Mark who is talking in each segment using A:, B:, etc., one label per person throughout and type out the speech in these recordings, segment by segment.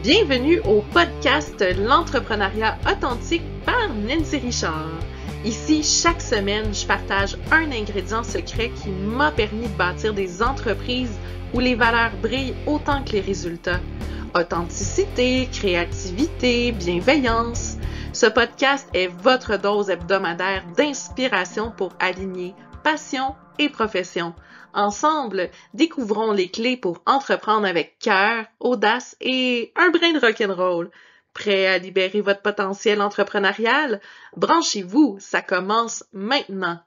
A: Bienvenue au podcast L'entrepreneuriat authentique par Nancy Richard. Ici, chaque semaine, je partage un ingrédient secret qui m'a permis de bâtir des entreprises où les valeurs brillent autant que les résultats. Authenticité, créativité, bienveillance. Ce podcast est votre dose hebdomadaire d'inspiration pour aligner passion et profession. Ensemble, découvrons les clés pour entreprendre avec cœur, audace et un brin de rock'n'roll. Prêt à libérer votre potentiel entrepreneurial? Branchez-vous, ça commence maintenant!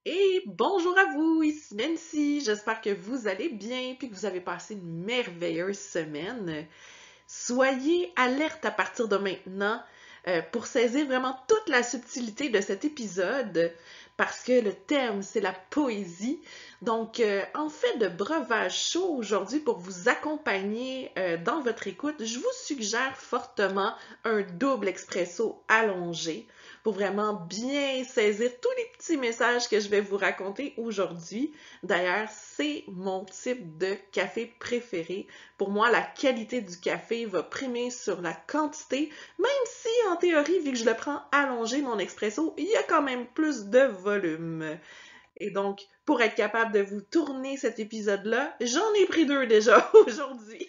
A: Et bonjour à vous, ici Nancy, j'espère que vous allez bien et que vous avez passé une merveilleuse semaine. Soyez alerte à partir de maintenant pour saisir vraiment toute la subtilité de cet épisode parce que le thème, c'est la poésie. Donc, en fait de breuvage chaud aujourd'hui pour vous accompagner dans votre écoute, je vous suggère fortement un double expresso allongé pour vraiment bien saisir tous les petits messages que je vais vous raconter aujourd'hui. D'ailleurs, c'est mon type de café préféré. Pour moi, la qualité du café va primer sur la quantité, même si, en théorie, vu que je le prends allongé, mon expresso, il y a quand même plus de volume. Et donc, pour être capable de vous tourner cet épisode-là, j'en ai pris 2 déjà aujourd'hui.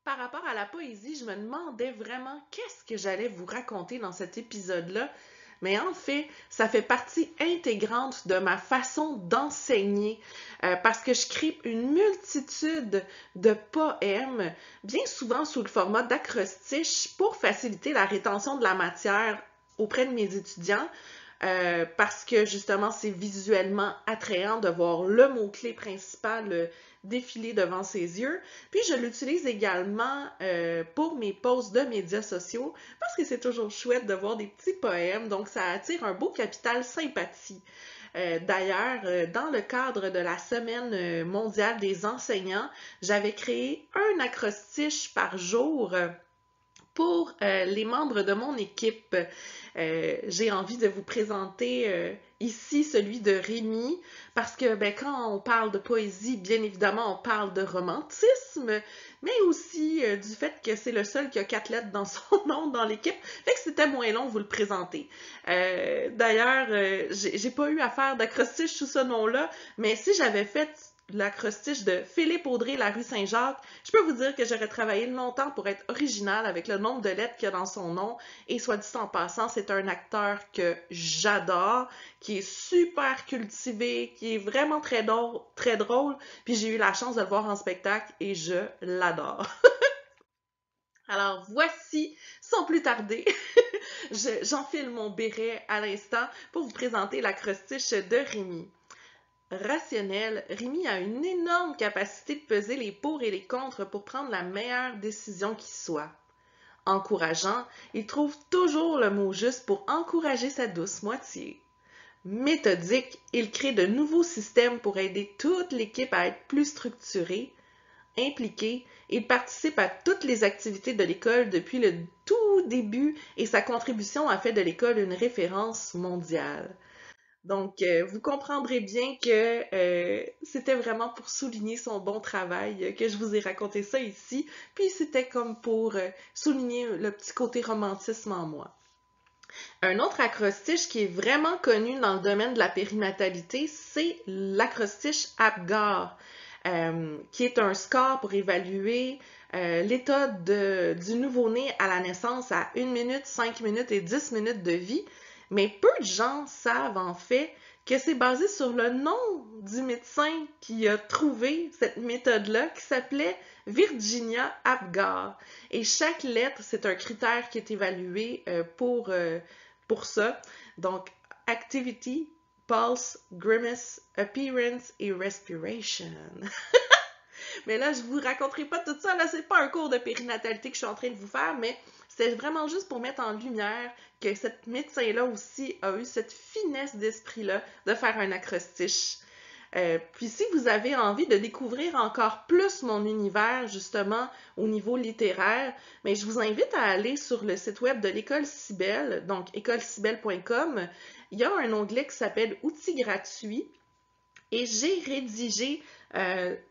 A: Par rapport à la poésie, je me demandais vraiment qu'est-ce que j'allais vous raconter dans cet épisode-là. Mais en fait, ça fait partie intégrante de ma façon d'enseigner parce que je crée une multitude de poèmes, bien souvent sous le format d'acrostiche pour faciliter la rétention de la matière auprès de mes étudiants. Parce que justement, c'est visuellement attrayant de voir le mot-clé principal défiler devant ses yeux. Puis je l'utilise également pour mes posts de médias sociaux parce que c'est toujours chouette de voir des petits poèmes, donc ça attire un beau capital sympathie. D'ailleurs, dans le cadre de la Semaine mondiale des enseignants, j'avais créé un acrostiche par jour pour les membres de mon équipe. J'ai envie de vous présenter ici celui de Rémi, parce que quand on parle de poésie, bien évidemment, on parle de romantisme, mais aussi du fait que c'est le seul qui a 4 lettres dans son nom dans l'équipe, fait que c'était moins long de vous le présenter. D'ailleurs, j'ai pas eu à faire d'acrostiche sous ce nom-là, mais si j'avais fait l'acrostiche de Philippe Audrey, la rue Saint-Jacques, je peux vous dire que j'aurais travaillé longtemps pour être original avec le nombre de lettres qu'il y a dans son nom. Et soit dit en passant, c'est un acteur que j'adore, qui est super cultivé, qui est vraiment très drôle. Puis j'ai eu la chance de le voir en spectacle et je l'adore. Alors voici, sans plus tarder, j'enfile mon béret à l'instant pour vous présenter l'acrostiche de Rémi. Rationnel, Rémi a une énorme capacité de peser les pour et les contre pour prendre la meilleure décision qui soit. Encourageant, il trouve toujours le mot juste pour encourager sa douce moitié. Méthodique, il crée de nouveaux systèmes pour aider toute l'équipe à être plus structurée. Impliqué, il participe à toutes les activités de l'école depuis le tout début et sa contribution a fait de l'école une référence mondiale. Donc, vous comprendrez bien que c'était vraiment pour souligner son bon travail que je vous ai raconté ça ici. Puis c'était comme pour souligner le petit côté romantisme en moi. Un autre acrostiche qui est vraiment connu dans le domaine de la périnatalité, c'est l'acrostiche APGAR, qui est un score pour évaluer l'état du nouveau-né à la naissance à 1 minute, 5 minutes et 10 minutes de vie. Mais peu de gens savent en fait que c'est basé sur le nom du médecin qui a trouvé cette méthode-là qui s'appelait Virginia Apgar. Et chaque lettre, c'est un critère qui est évalué pour ça. Donc, activity, pulse, grimace, appearance et respiration. Mais là, je vous raconterai pas tout ça. Là, c'est pas un cours de périnatalité que je suis en train de vous faire, mais c'est vraiment juste pour mettre en lumière que cette médecin-là aussi a eu cette finesse d'esprit-là de faire un acrostiche. Puis si vous avez envie de découvrir encore plus mon univers, justement, au niveau littéraire, mais je vous invite à aller sur le site web de l'École Cybelle, donc écolecybelle.com. Il y a un onglet qui s'appelle « Outils gratuits ». et j'ai rédigé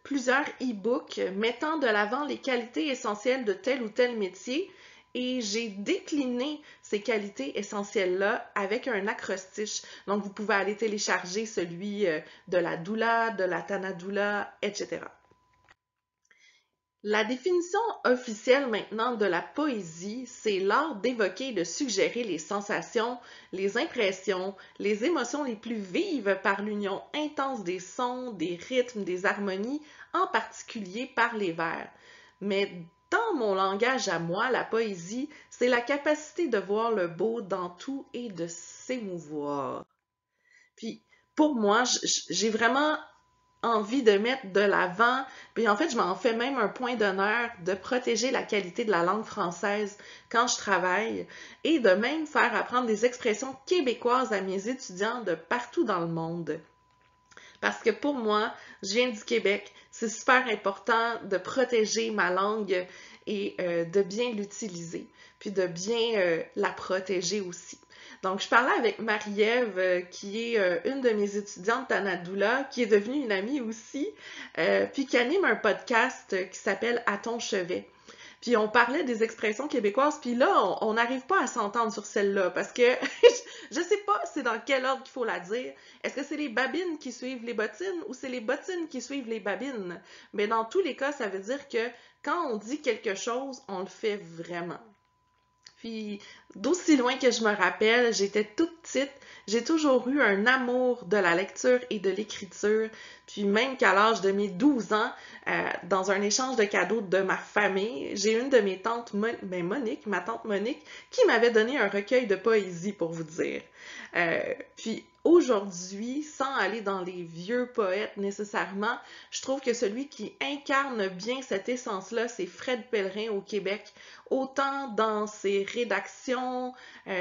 A: plusieurs e-books mettant de l'avant les qualités essentielles de tel ou tel métier et j'ai décliné ces qualités essentielles-là avec un acrostiche. Donc, vous pouvez aller télécharger celui de la doula, de la tanadoula, etc. La définition officielle maintenant de la poésie, c'est l'art d'évoquer et de suggérer les sensations, les impressions, les émotions les plus vives par l'union intense des sons, des rythmes, des harmonies, en particulier par les vers. Mais dans mon langage à moi, la poésie, c'est la capacité de voir le beau dans tout et de s'émouvoir. Puis, pour moi, j'ai vraiment envie de mettre de l'avant, puis en fait, je m'en fais même un point d'honneur de protéger la qualité de la langue française quand je travaille et de même faire apprendre des expressions québécoises à mes étudiants de partout dans le monde. Parce que pour moi, je viens du Québec, c'est super important de protéger ma langue et de bien l'utiliser, puis de bien la protéger aussi. Donc, je parlais avec Marie-Ève, qui est une de mes étudiantes Tanadoula, qui est devenue une amie aussi, puis qui anime un podcast qui s'appelle À ton chevet. Puis on parlait des expressions québécoises, puis là, on n'arrive pas à s'entendre sur celle-là, parce que je sais pas c'est dans quel ordre qu'il faut la dire. Est-ce que c'est les babines qui suivent les bottines ou c'est les bottines qui suivent les babines? Mais dans tous les cas, ça veut dire que quand on dit quelque chose, on le fait vraiment. Puis, d'aussi loin que je me rappelle, j'étais toute petite, j'ai toujours eu un amour de la lecture et de l'écriture. Puis même qu'à l'âge de mes 12 ans, dans un échange de cadeaux de ma famille, j'ai une de mes tantes, Monique, ma tante Monique, qui m'avait donné un recueil de poésie, pour vous dire. Puis aujourd'hui, sans aller dans les vieux poètes nécessairement, je trouve que celui qui incarne bien cette essence-là, c'est Fred Pellerin au Québec, autant dans ses rédactions,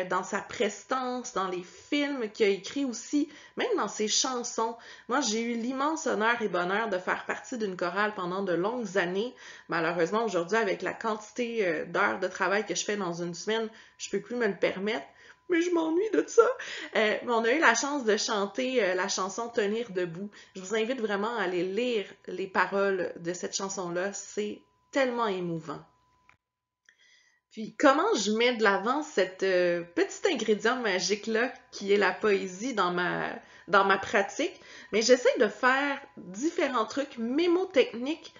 A: dans sa prestance, dans les films qu'il a écrits aussi, même dans ses chansons. Moi, j'ai eu l'immense honneur et bonheur de faire partie d'une chorale pendant de longues années. Malheureusement, aujourd'hui, avec la quantité d'heures de travail que je fais dans une semaine, je peux plus me le permettre. Mais je m'ennuie de ça. Mais on a eu la chance de chanter la chanson Tenir debout. Je vous invite vraiment à aller lire les paroles de cette chanson-là. C'est tellement émouvant. Puis comment je mets de l'avant cette petit ingrédient magique-là qui est la poésie dans ma pratique? Mais j'essaie de faire différents trucs mémotechniques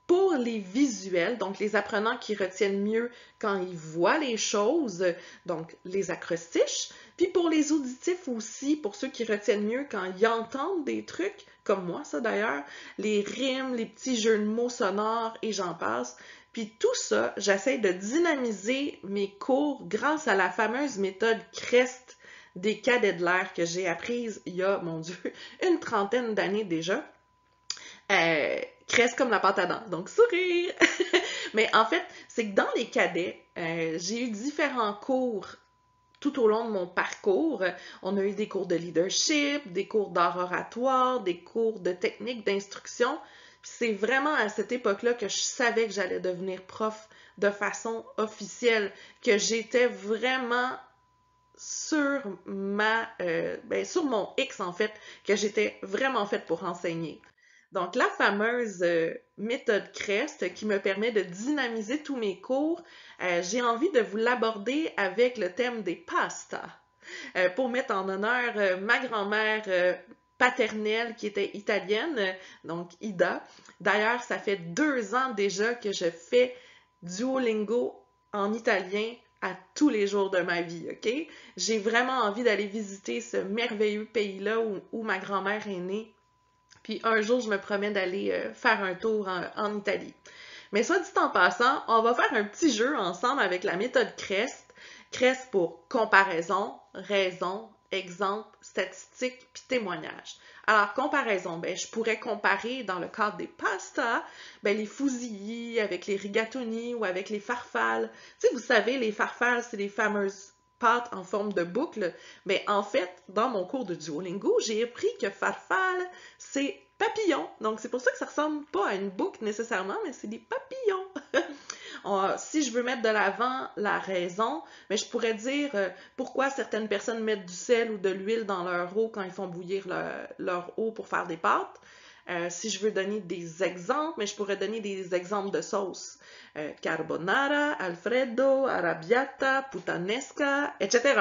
A: pour les visuels, donc les apprenants qui retiennent mieux quand ils voient les choses, donc les acrostiches, puis pour les auditifs aussi, pour ceux qui retiennent mieux quand ils entendent des trucs, comme moi ça d'ailleurs, les rimes, les petits jeux de mots sonores et j'en passe. Puis tout ça, j'essaie de dynamiser mes cours grâce à la fameuse méthode CREST des cadets de l'air que j'ai apprise il y a, mon Dieu, une trentaine d'années déjà. Cresse comme la pâte à dents, donc sourire! Mais en fait, c'est que dans les cadets, j'ai eu différents cours tout au long de mon parcours. On a eu des cours de leadership, des cours d'art oratoire, des cours de technique d'instruction. Puis c'est vraiment à cette époque-là que je savais que j'allais devenir prof de façon officielle, que j'étais vraiment sur sur mon X en fait, que j'étais vraiment faite pour enseigner. Donc, la fameuse méthode CREST qui me permet de dynamiser tous mes cours, j'ai envie de vous l'aborder avec le thème des pastas. Pour mettre en honneur ma grand-mère paternelle qui était italienne, donc Ida. D'ailleurs, ça fait 2 ans déjà que je fais Duolingo en italien à tous les jours de ma vie, ok? J'ai vraiment envie d'aller visiter ce merveilleux pays-là où ma grand-mère est née. Puis un jour, je me promets d'aller faire un tour en Italie. Mais soit dit en passant, on va faire un petit jeu ensemble avec la méthode CREST. CREST pour comparaison, raison, exemple, statistique, puis témoignage. Alors, comparaison, je pourrais comparer dans le cadre des pastas, les fusilli avec les rigatoni ou avec les farfales. Tu sais, vous savez, les farfales, c'est les fameuses pâtes en forme de boucle. Mais en fait, dans mon cours de Duolingo, j'ai appris que farfalle, c'est papillon. Donc, c'est pour ça que ça ressemble pas à une boucle nécessairement, mais c'est des papillons. Si je veux mettre de l'avant la raison, mais je pourrais dire pourquoi certaines personnes mettent du sel ou de l'huile dans leur eau quand ils font bouillir leur eau pour faire des pâtes. Si je veux donner des exemples, mais je pourrais donner des exemples de sauces. Carbonara, Alfredo, Arrabbiata, Puttanesca, etc.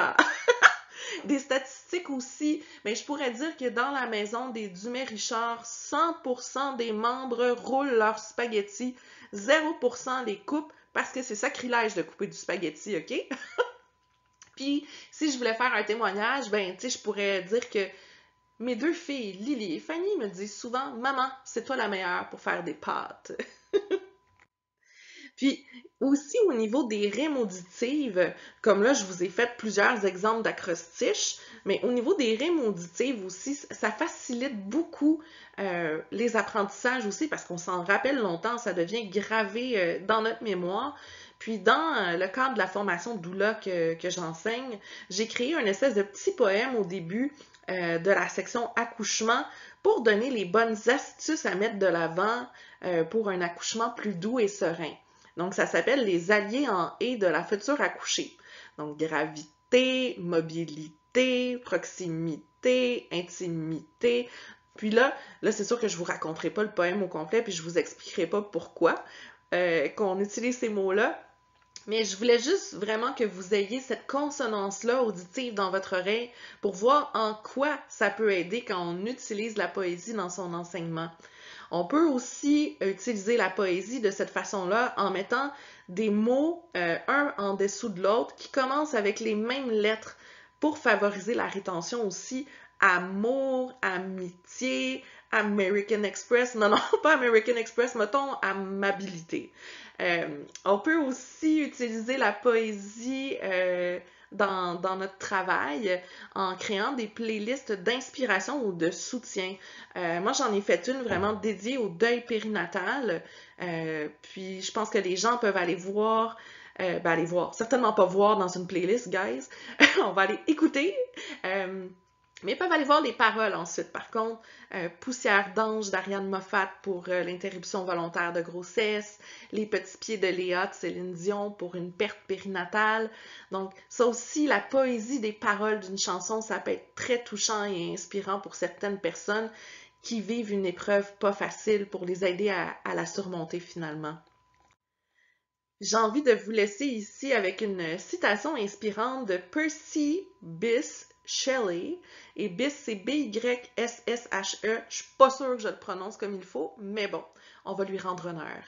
A: Des statistiques aussi, mais je pourrais dire que dans la maison des Dumais-Richard, 100% des membres roulent leurs spaghettis, 0% les coupent parce que c'est sacrilège de couper du spaghetti, OK? Puis, si je voulais faire un témoignage, ben, tu sais, je pourrais dire que mes 2 filles, Lily et Fanny, me disent souvent « Maman, c'est toi la meilleure pour faire des pâtes. » Puis aussi au niveau des rimes auditives, comme là je vous ai fait plusieurs exemples d'acrostiches, mais au niveau des rimes auditives aussi, ça facilite beaucoup les apprentissages aussi parce qu'on s'en rappelle longtemps, ça devient gravé dans notre mémoire. Puis dans le cadre de la formation doula que j'enseigne, j'ai créé un espèce de petit poème au début de la section accouchement pour donner les bonnes astuces à mettre de l'avant pour un accouchement plus doux et serein. Donc, ça s'appelle les alliés en et de la future accouchée. Donc, gravité, mobilité, proximité, intimité. Puis là c'est sûr que je vous raconterai pas le poème au complet, puis je vous expliquerai pas pourquoi qu'on utilise ces mots-là. Mais je voulais juste vraiment que vous ayez cette consonance-là auditive dans votre oreille pour voir en quoi ça peut aider quand on utilise la poésie dans son enseignement. On peut aussi utiliser la poésie de cette façon-là en mettant des mots un en dessous de l'autre qui commencent avec les mêmes lettres pour favoriser la rétention aussi. Amour, amitié, American Express, non, pas American Express, mettons amabilité. On peut aussi utiliser la poésie dans notre travail en créant des playlists d'inspiration ou de soutien. Moi, j'en ai fait une vraiment dédiée au deuil périnatal. Puis, je pense que les gens peuvent aller voir, certainement pas voir dans une playlist, guys. On va aller écouter. Mais ils peuvent aller voir les paroles ensuite. Par contre, Poussière d'ange d'Ariane Moffat pour l'interruption volontaire de grossesse, Les petits pieds de Léa de Céline Dion pour une perte périnatale. Donc, ça aussi, la poésie des paroles d'une chanson, ça peut être très touchant et inspirant pour certaines personnes qui vivent une épreuve pas facile pour les aider à la surmonter finalement. J'ai envie de vous laisser ici avec une citation inspirante de Percy Bysshe Shelley. Et Bysshe, c'est B-Y-S-S-H-E. Je suis pas sûre que je le prononce comme il faut, mais bon, on va lui rendre honneur.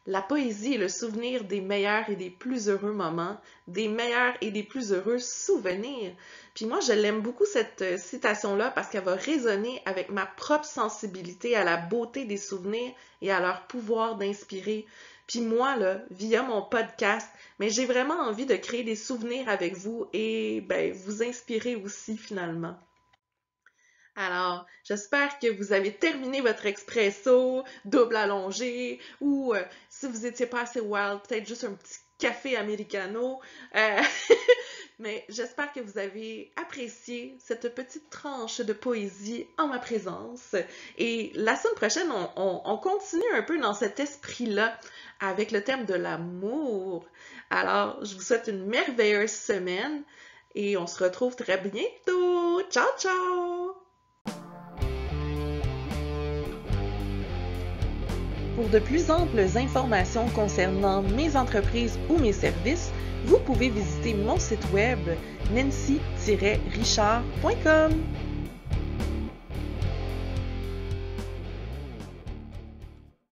A: La poésie est le souvenir des meilleurs et des plus heureux moments, des meilleurs et des plus heureux souvenirs. Puis moi, je l'aime beaucoup cette citation-là parce qu'elle va résonner avec ma propre sensibilité à la beauté des souvenirs et à leur pouvoir d'inspirer. Puis moi, là, via mon podcast, mais j'ai vraiment envie de créer des souvenirs avec vous et vous inspirer aussi finalement. Alors, j'espère que vous avez terminé votre expresso double allongé ou si vous n'étiez pas assez wild, peut-être juste un petit café americano. Mais j'espère que vous avez apprécié cette petite tranche de poésie en ma présence. Et la semaine prochaine, on continue un peu dans cet esprit-là avec le thème de l'amour. Alors, je vous souhaite une merveilleuse semaine et on se retrouve très bientôt. Ciao, ciao! Pour de plus amples informations concernant mes entreprises ou mes services, vous pouvez visiter mon site web nancy-richard.com.